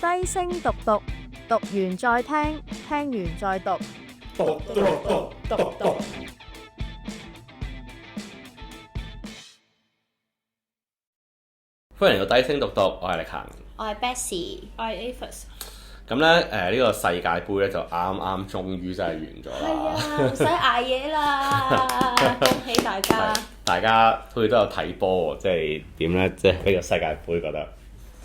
低聲讀讀，讀完再聽，聽完再讀。讀。歡迎嚟到低聲讀讀，我係力恒，我係 Bessie，我係 Avis。咁咧呢個世界盃咧就啱終於真係完咗啦。係啊，唔使捱夜啦，恭喜大家！大家好似都有睇波喎，即係點咧？即係呢個世界盃覺得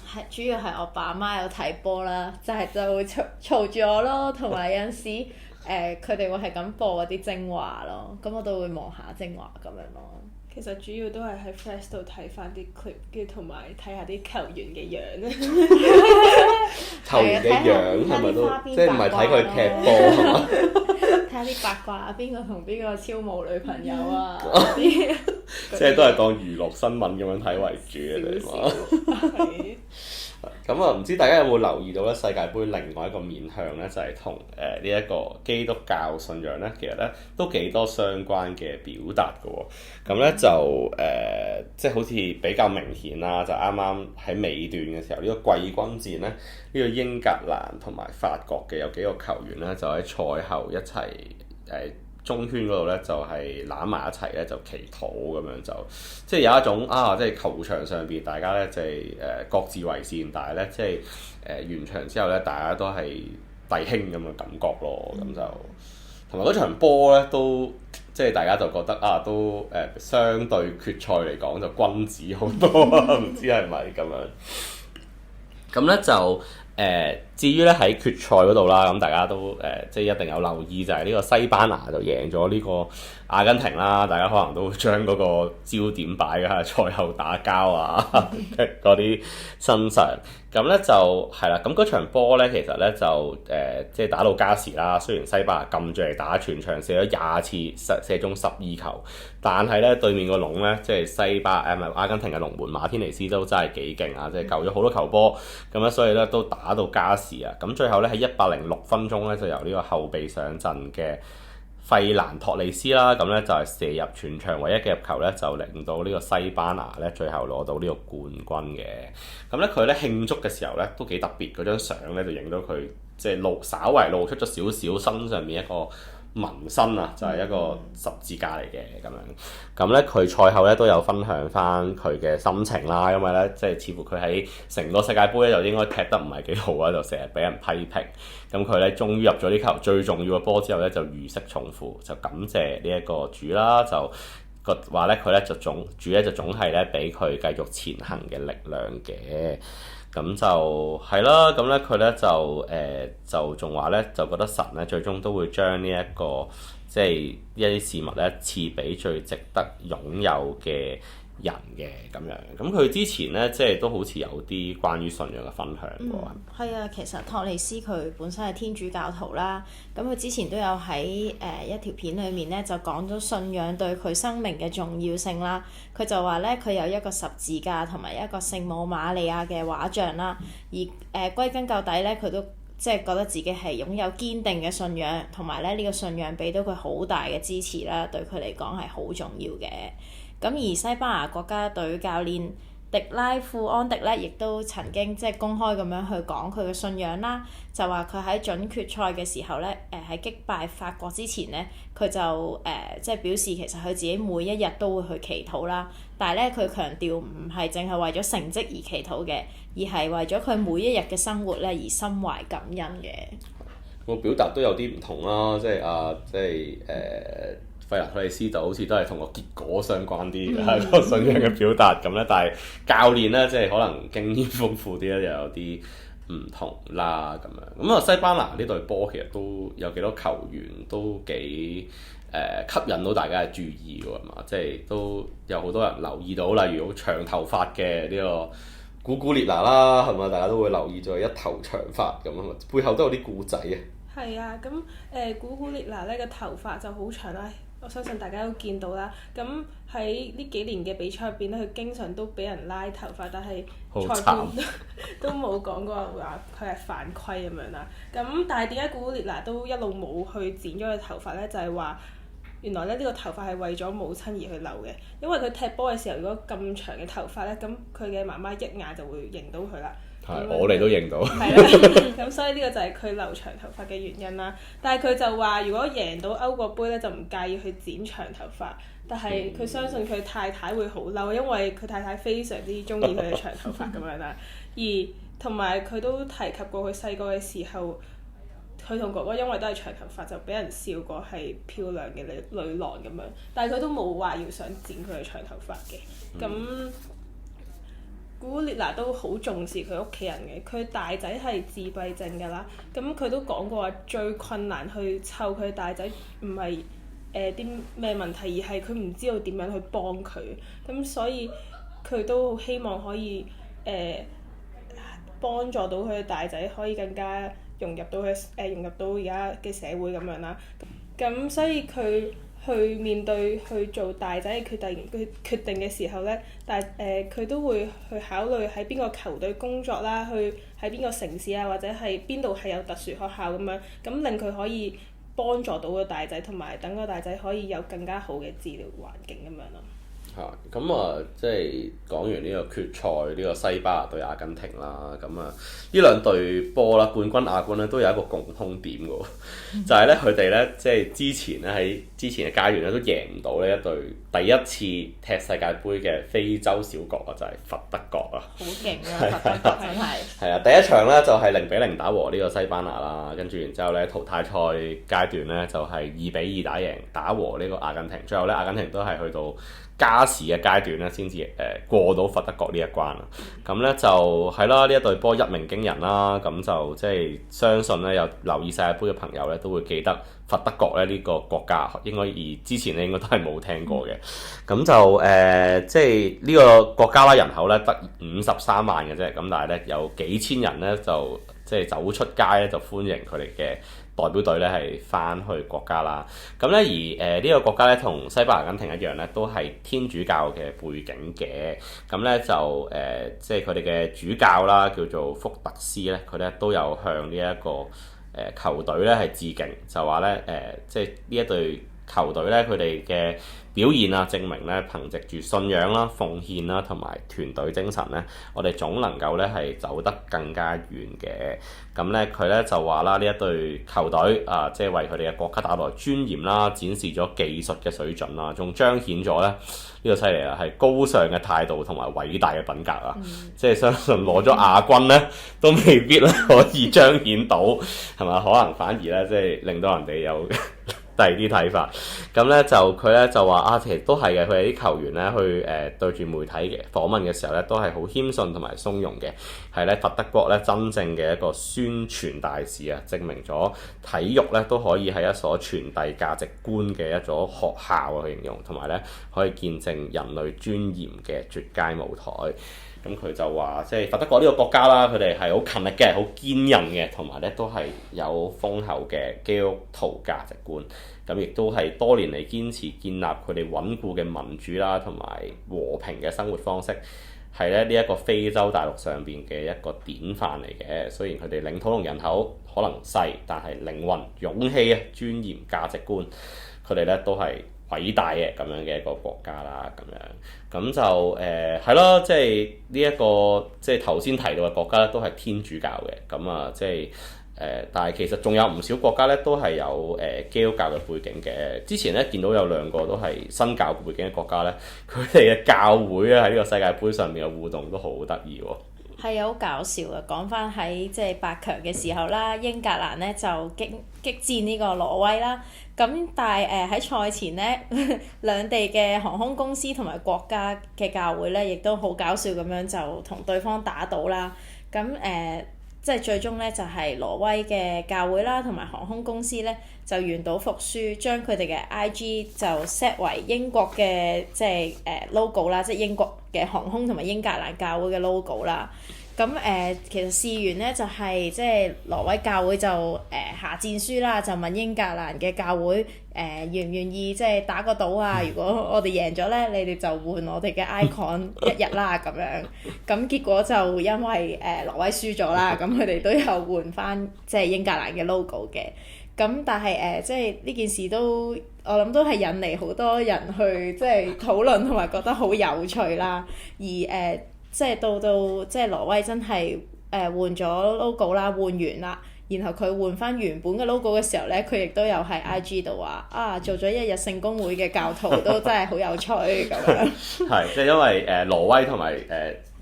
係主要係我爸媽有睇波啦，就會嘈住我咯，同埋有陣時佢哋會係咁播嗰啲精華咯，咁我都會望下精華咁樣咯。其實主要都係喺 Flash 度睇翻啲 clip， 跟住同埋睇下啲球員嘅樣。球員嘅樣係咪都即係唔係睇佢踢波係嘛？睇下啲八卦，邊個同邊個超模女朋友啊？即係都係當娛樂新聞咁樣睇為主嘅你嘛？咁啊，唔知大家有冇留意到咧？世界盃另外一個面向咧，就係同呢一個基督教信仰咧，其實咧都幾多相關嘅表達嘅喎。咁咧就即係好似比較明顯啦，就啱啱喺尾段嘅時候，呢個季軍戰咧，呢個英格蘭同埋法國嘅有幾個球員咧，就喺賽後一齊中圈嗰度咧就係攬埋一齊咧就祈禱咁樣，就即係有一種即係球場上邊大家咧即係各自為善，但係咧即係完場之後咧大家都係弟兄咁嘅感覺咯。咁就同埋嗰場波咧都即係大家就覺得都相對決賽嚟講就君子好多，唔知係咪咁樣？咁咧就至於咧喺決賽嗰度啦，咁大家都即係一定有留意，就係呢個西班牙就贏咗呢個阿根廷啦。大家可能都會將嗰個焦點擺喺賽後打交嗰啲身上。咁咧就係啦，咁嗰場波咧其實咧就即係打到加時啦。雖然西班牙撳住嚟打，全場射咗20次，射中12球，但係咧對面個籠咧即係阿根廷嘅龍門馬天尼斯都真係幾勁啊！即係救咗好多球波，咁咧所以咧都打到加時啊！咁最後咧喺106分鐘咧就由呢個後備上陣嘅費蘭托利斯啦，咁咧就係射入全場唯一嘅入球咧，就令到呢個西班牙咧最後攞到呢個冠軍嘅。咁咧佢咧慶祝嘅時候咧都幾特別，嗰張相咧就影到佢即係稍為露出咗少少身上面一個紋身啊，就係一個十字架嚟嘅咁樣。咁咧佢賽後咧都有分享翻佢嘅心情啦，因為咧即係似乎佢喺成個世界盃咧就應該踢得唔係幾好啊，就成日俾人批評。咁佢咧終於入咗呢球最重要嘅波之後咧，就如釋重負，就感謝呢一個主啦，就話咧佢咧就主咧就總係咧俾佢繼續前行嘅力量嘅。咁就係啦，咁咧佢咧就仲話咧就覺得神咧最終都會將呢一個即係一啲事物咧賜俾最值得擁有嘅人嘅咁樣。咁佢之前咧即係都好似有啲關於信仰嘅分享喎。係啊，其實托利斯佢本身係天主教徒啦，咁佢之前都有喺一條片裏面咧就講咗信仰對佢生命嘅重要性啦。佢就話咧佢有一個十字架同埋一個聖母瑪利亞嘅畫像啦，而歸根究底咧佢都即係覺得自己係擁有堅定嘅信仰，同埋咧呢個信仰俾到佢好大嘅支持啦，對佢嚟講係好重要嘅。咁而西班牙國家隊教練迪拉富安迪咧，亦都曾經即係公開咁樣去講佢嘅信仰啦，就話佢喺準決賽嘅時候咧，喺擊敗法國之前咧，佢就即係表示其實佢自己每一日都會去祈禱啦，但係咧佢強調唔係淨係為咗成績而祈禱嘅，而係為咗佢每一日嘅生活咧而心懷感恩嘅。個表達都有啲唔同啦，即係費蘭托利斯就好似都係同個結果相關啲嘅個信仰嘅表達咁咧，但係教練咧即係可能經驗豐富啲咧，又有啲唔同啦咁樣。咁西班牙呢隊波其實都有幾多球員都幾吸引到大家嘅注意㗎嘛，即係都有好多人留意到，例如好長頭髮嘅呢個古古列娜啦，係咪？大家都會留意咗一頭長髮咁啊，背後都有啲故仔啊。係啊，咁古古列娜咧個頭髮就好長啦。我相信大家都見到啦，咁喺呢幾年嘅比賽入邊咧，佢經常都俾人拉頭髮，但係裁判都冇講過話佢係犯規咁樣啦。咁但係點解古古列娜都一路冇去剪咗佢頭髮咧？就係話原來咧呢個頭髮係為咗母親而去留嘅，因為佢踢波嘅時候如果咁長嘅頭髮咧，咁佢嘅媽媽一眼就會認到佢啦。我哋都認到。係啦，咁所以呢個就係佢留長頭髮嘅原因啦。但係佢就話，如果贏到歐國杯咧，就唔介意去剪長頭髮。但係佢相信佢太太會好嬲，因為佢太太非常之中意佢嘅長頭髮咁樣啦。而同埋佢都提及過，佢細個嘅時候，佢同哥哥因為都係長頭髮，就俾人笑過係漂亮嘅女郎咁樣。但係佢都冇話要想剪佢嘅長頭髮嘅。咁古古列娜都好重視佢屋企人嘅，佢大仔係自閉症㗎啦。咁佢都講過話，最困難去湊佢大仔唔係啲咩問題，而係佢唔知道點樣去幫佢。咁所以佢都希望可以幫助到佢大仔，可以更加融入到而家嘅社會咁樣啦。咁所以佢去面對去做大仔嘅決定嘅時候咧，佢都會去考慮喺邊個球隊工作啦，去喺邊個城市啊，或者係邊度係有特殊學校咁樣，咁令佢可以幫助到個大仔，同埋等個大仔可以有更加好嘅治療環境咁樣咯。咁啊，即係講完呢個決賽，呢個西班牙對阿根廷啦，咁啊呢兩隊波啦，冠軍亞軍咧都有一個共通點嘅喎，就係咧佢哋咧即係之前咧喺之前嘅階段咧都贏唔到呢一隊第一次踢世界盃嘅非洲小國啊，就係佛得角啊！好勁啊！佛得角真係係啊，第一場咧就係0-0打和呢個西班牙啦，跟住然之後咧淘汰賽階段咧就係2-2打和呢個阿根廷，最後咧阿根廷都係去到加時嘅階段咧，先至過到佛得角呢一關啦。咁咧就係啦，呢一隊波一鳴驚人啦。咁就即係相信咧有留意世界盃嘅朋友咧，都會記得佛得角咧呢個國家，應該而之前咧應該都係冇聽過嘅。咁就即係呢個國家啦，人口咧得53萬嘅啫。咁但係咧有幾千人咧就即係走出街咧就歡迎佢哋嘅代表隊咧係翻去國家啦，咁咧而呢個國家咧同西班牙、阿根廷一樣咧，都係天主教嘅背景嘅，咁咧就即係佢哋嘅主教啦，叫做福特斯咧，佢咧都有向呢一個球隊咧係致敬，就話咧即係呢一隊球隊咧佢哋嘅表現啊，證明咧憑藉住信仰啦、奉獻啦同埋團隊精神咧，我哋總能夠咧係走得更加遠嘅。咁咧佢咧就話啦，呢一隊球隊啊，即係為佢哋嘅國家帶來尊嚴啦，展示咗技術嘅水準啦，仲彰顯咗咧呢個犀利啊，係高尚嘅態度同埋偉大嘅品格啊！即係相信攞咗亞軍咧，都未必咧可以彰顯到，係咪？可能反而咧即係令到人哋有第二啲睇法，咁咧就佢咧就話啊，其實都係嘅。佢哋啲球員咧去對住媒體嘅訪問嘅時候咧，都係好謙遜同埋鬆容嘅，係咧佛得角咧真正嘅一個宣傳大使啊，證明咗體育咧都可以係一所傳遞價值觀嘅一所學校啊，去形容，同埋咧可以見證人類尊嚴嘅絕佳舞台。咁佢就話，即係佛得角呢個國家啦，佢哋係好勤力嘅，好堅韌嘅，同埋咧都係有豐厚嘅基督徒價值觀。咁亦都係多年嚟堅持建立佢哋穩固嘅民主啦，同埋和平嘅生活方式，係咧呢一個非洲大陸上邊嘅一個典範嚟嘅。雖然佢哋領土同人口可能細，但係靈魂、勇氣啊、尊嚴、價值觀，佢哋咧都係偉大嘅咁樣嘅一個國家啦，咁就係咯，即係呢一個即係頭先提到嘅國家咧，都係天主教嘅，咁啊即係但係其實仲有唔少國家咧都係有基督教嘅背景嘅。之前咧見到有兩個都係新教背景嘅國家咧，佢哋嘅教會咧喺呢個世界盃上面嘅互動都好得意喎。係啊，好搞笑啊！講翻喺即係8強嘅時候啦，英格蘭咧就擊戰呢個挪威啦。咁但係喺賽前咧，兩地嘅航空公司同埋國家嘅教會咧，亦都好搞笑咁樣就同對方打賭啦。咁即係最終咧就係挪威嘅教會啦，同埋航空公司咧就願賭服輸，將佢哋嘅 IG 就 set 為英國嘅即係logo 啦，即係英國嘅航空同埋英格蘭教會嘅 logo 啦。咁其實試完咧就係即係挪威教會就下戰書啦，就問英格蘭嘅教會願唔願意即係打個賭啊？如果我哋贏咗咧，你哋就換我哋嘅 icon 一日啦咁樣。咁結果就因為挪威輸咗啦，咁佢哋都有換翻即係英格蘭嘅 logo 嘅。咁但係即係呢件事都我諗都係引嚟好多人去即係討論同埋覺得好有趣啦。而即係到即係挪威真係換咗 logo 啦，換完啦。然後佢換翻原本嘅 logo 嘅時候咧，佢亦都有喺 IG 度話做咗一日聖公會嘅教徒都真係好有趣咁樣。係，即係因為挪威同埋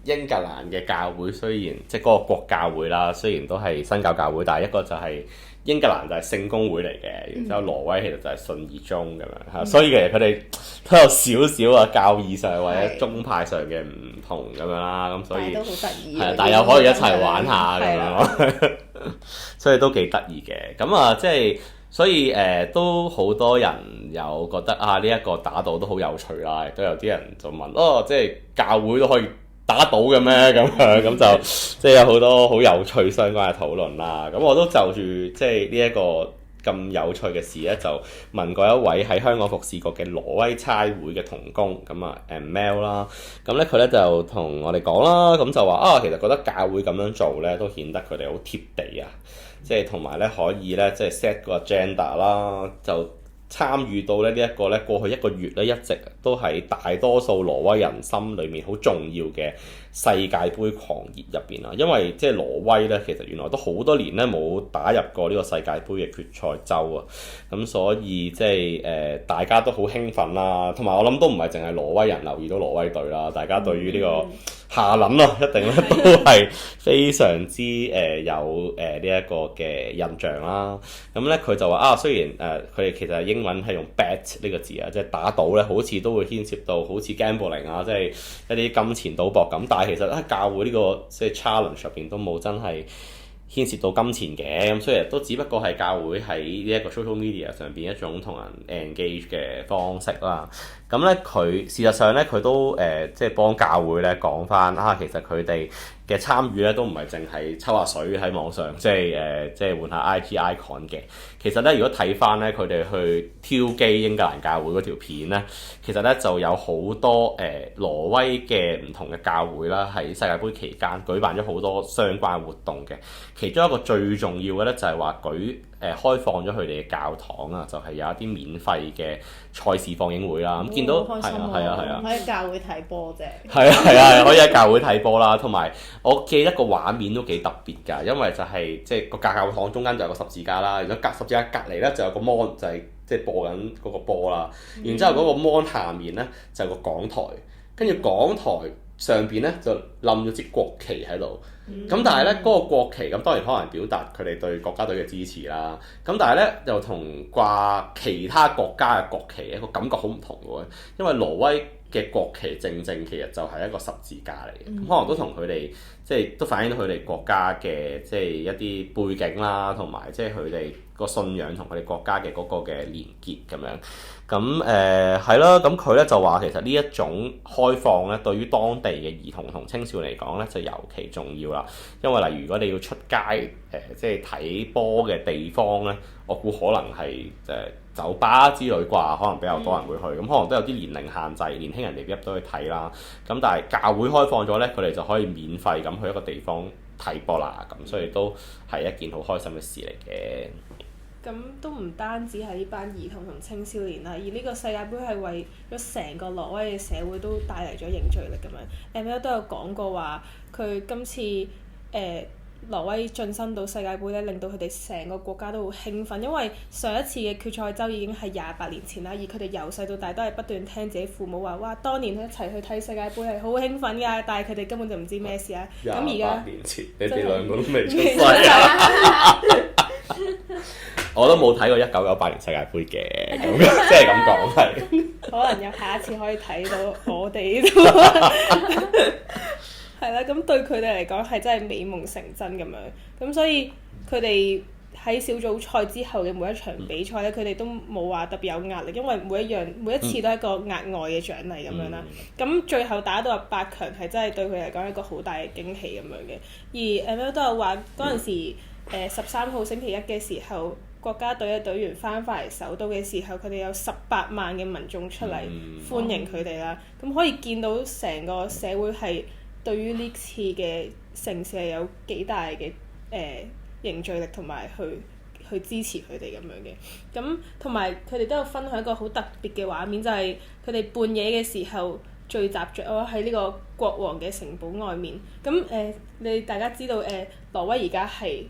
英格蘭嘅教會雖然即係嗰個國教會啦，雖然都係新教教會，但係一個就係英格蘭就係聖公會嚟嘅，然之後挪威其實就係信義宗咁樣嚇，所以其實佢哋都有少少啊教義上或者宗派上嘅唔同咁樣啦，咁所以都好得意。係，但係又可以一齊玩下咁樣，所以都幾得意嘅。咁啊，即係所以都好多人有覺得呢一個打賭都好有趣啦，亦都有啲人就問即係教會都可以打賭嘅咩？咁樣咁就即係有好多好有趣相關嘅討論啦。咁我都就住即係呢一個咁有趣嘅事咧，就問過一位喺香港服侍過嘅挪威差會嘅同工，咁Mel 啦。咁咧佢咧就同我哋講啦，咁就話其實覺得教會咁樣做咧，都顯得佢哋好貼地啊。即係同埋咧可以咧即係 set 個 agenda 啦，就參與到咧呢一個咧過去一個月咧一直都係大多數挪威人心裏面好重要嘅世界盃狂熱入邊啦。因為即係挪威咧其實原來都好多年咧冇打入過呢個世界盃嘅決賽周啊，咁所以即係大家都好興奮啦。同埋我諗都唔係淨係挪威人留意到挪威隊啦，大家對於呢個夏林一定咧都係非常之有呢一個嘅印象啦。咁咧佢就話雖然佢哋其實英文係用 bet 呢個字啊，即係打賭咧，好似都會牽涉到好似 gambling 即係一啲金錢賭博咁。但係其實教會呢個即係 challenge 入邊都冇真係牽涉到金錢嘅，咁所以都只不過係教會喺呢一個 social media 上邊一種同人 engage 嘅方式啦。咁咧佢事實上咧佢都即係幫教會咧講翻其實佢哋嘅參與咧都唔係淨係抽下水喺網上，即係換下 IG icon 嘅。其實咧如果睇翻咧佢哋去挑機英格蘭教會嗰條片咧，其實咧就有好多挪威嘅唔同嘅教會啦，喺世界盃期間舉辦咗好多相關活動嘅。其中一個最重要嘅咧就係話開放咗佢哋嘅教堂啊，就係有一啲免費嘅賽事放映會啦。咁見到係啊，可以教會睇波啫。係啊，可以喺教會睇波啦。同埋我記得個畫面都幾特別㗎，因為就係即係個教堂中間就有個十字架啦，然後十字架隔離咧就有個 mon 就係即係播緊嗰個波啦。然之後嗰個 mon 下面咧就有個講台，跟住講台上邊咧就冧咗支國旗喺度。咁但係咧嗰個國旗咁當然可能表達佢哋對國家隊嘅支持啦。咁但係咧又同掛其他國家嘅國旗個感覺好唔同嘅喎，因為挪威嘅國旗正其實就係一個十字架嚟嘅，咁可能都同佢哋即係都反映到佢哋國家嘅即係一啲背景啦，同埋即係佢哋個信仰同佢哋國家嘅嗰個嘅連結咁樣。咁係啦，咁佢咧就話其實呢一種開放咧，對於當地嘅兒童同青少年嚟講咧，就尤其重要啦。因為例如如果你要出街即係睇波嘅地方咧，我估可能係酒吧之類啩，可能比較多人會去。咁可能都有啲年齡限制，年輕人未必入到去睇啦。咁但係教會開放咗咧，佢哋就可以免費咁去一個地方睇波啦。咁所以都係一件好開心嘅事嚟嘅。咁都唔單止係呢班兒童同青少年啦，而呢個世界盃係為咗成個挪威嘅社會都帶嚟咗凝聚力咁樣。Mel 都有講過話，佢今次挪威晉身到世界盃咧，令到佢哋成個國家都好興奮，因為上一次嘅決賽周已經係28年前啦，而佢哋由細到大都係不斷聽自己父母話，哇，當年一齊去睇世界盃係好興奮㗎，但係佢哋根本就唔知咩事啊。咁而家28年前，你哋兩個都未出世。我都冇睇過1998年世界盃嘅，咁即係咁講係。可能有下一次可以睇到我哋，係啦。咁對佢哋嚟講係真係美夢成真咁樣。咁所以佢哋喺小組賽之後嘅每一場比賽咧，佢哋都冇話特別有壓力，因為每一次都係一個額外嘅獎勵咁樣啦。咁最後打到入8強係真係對佢嚟講一個好大嘅驚喜咁樣嘅。而Mel都有話嗰陣時13號星期一嘅時候，國家隊嘅隊員翻嚟首都嘅時候，佢哋有18萬嘅民眾出嚟歡迎佢哋啦。咁可以見到成個社會係對於呢次嘅盛事係有幾大嘅凝聚力同埋去去支持佢哋咁樣嘅。咁同埋佢哋都有分享一個好特別嘅畫面，就係佢哋半夜嘅時候聚集咗喺呢個國王嘅城堡外面。咁你大家知道挪威而家係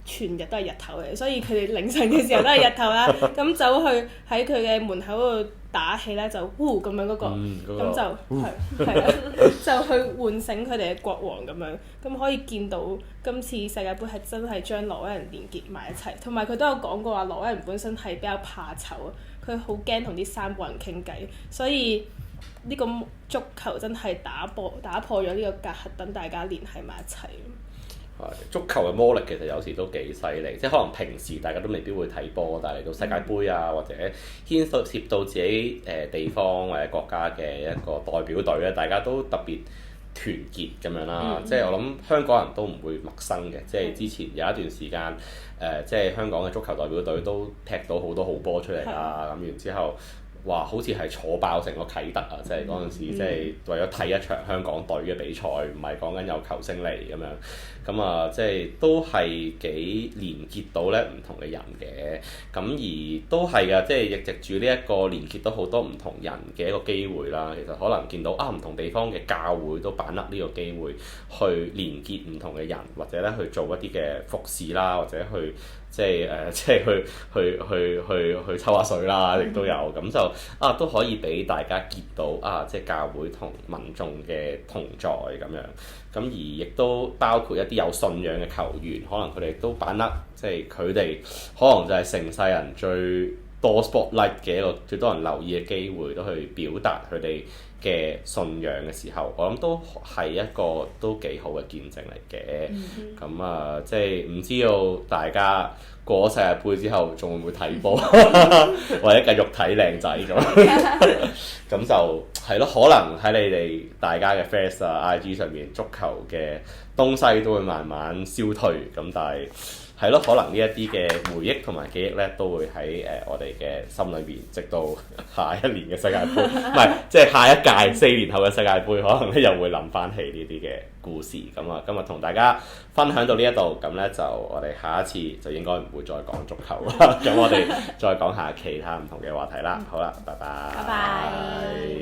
全日都係日頭嘅，所以佢哋凌晨嘅時候都係日頭啦。咁走去喺佢嘅門口嗰度打氣咧，就呼咁樣嗰個，咁就係啦，就去喚醒佢哋嘅國王咁樣。咁可以見到今次世界盃係真係將挪威人連結埋一齊，同埋佢都有講過話挪威人本身係比較怕醜啊，佢好驚同啲三個人傾偈，所以呢個足球真係打破咗呢個隔閡，等大家聯繫埋一齊。足球嘅魔力其實有時都幾犀利，即係可能平時大家都未必會睇波，但係嚟到世界盃啊，或者牽涉到自己地方或者國家嘅一個代表隊咧，大家都特別團結咁樣啦。即係我諗香港人都唔會陌生嘅，即係之前有一段時間即係香港嘅足球代表隊都踢到好多好波出嚟啦。咁然之後話好似係坐爆成個啟德啊！即係嗰陣時，即係為咗睇一場香港隊嘅比賽，唔係講緊有球星嚟咁樣。咁啊，即係都係幾連結到咧唔同嘅人嘅。咁而都係㗎，即係亦藉住呢一個連結到好多唔同人嘅一個機會啦。其實可能見到唔同地方嘅教會都把握呢個機會去連結唔同嘅人，或者咧去做一啲嘅服侍啦，或者去即係去抽下水啦，亦都有咁就都可以俾大家結到即係教會同民眾嘅同在咁樣。咁而亦都包括一啲有信仰嘅球員，可能佢哋都把握即係佢哋可能就係成世人最多 spotlight 嘅一個最多人留意嘅機會，都去表達佢哋嘅信仰嘅時候，我諗都係一個都幾好嘅見證嚟嘅。咁即係唔知道大家過咗世界盃之後，仲會唔會睇波，或者繼續睇靚仔咁？咁就係咯，可能喺你哋大家嘅 Face IG 上面，足球嘅東西都會慢慢消退。咁但係係咯，可能呢一啲嘅回憶同埋記憶咧，都會喺我哋嘅心裏邊，直到下一年嘅世界盃，唔係即係下一屆4年後嘅世界盃，可能咧又會諗翻起呢啲嘅故事。咁啊，今日同大家分享到呢一度，咁咧就我哋下一次就應該唔會再講足球啦。咁我哋再講下其他唔同嘅話題啦。好啦，拜拜。拜拜。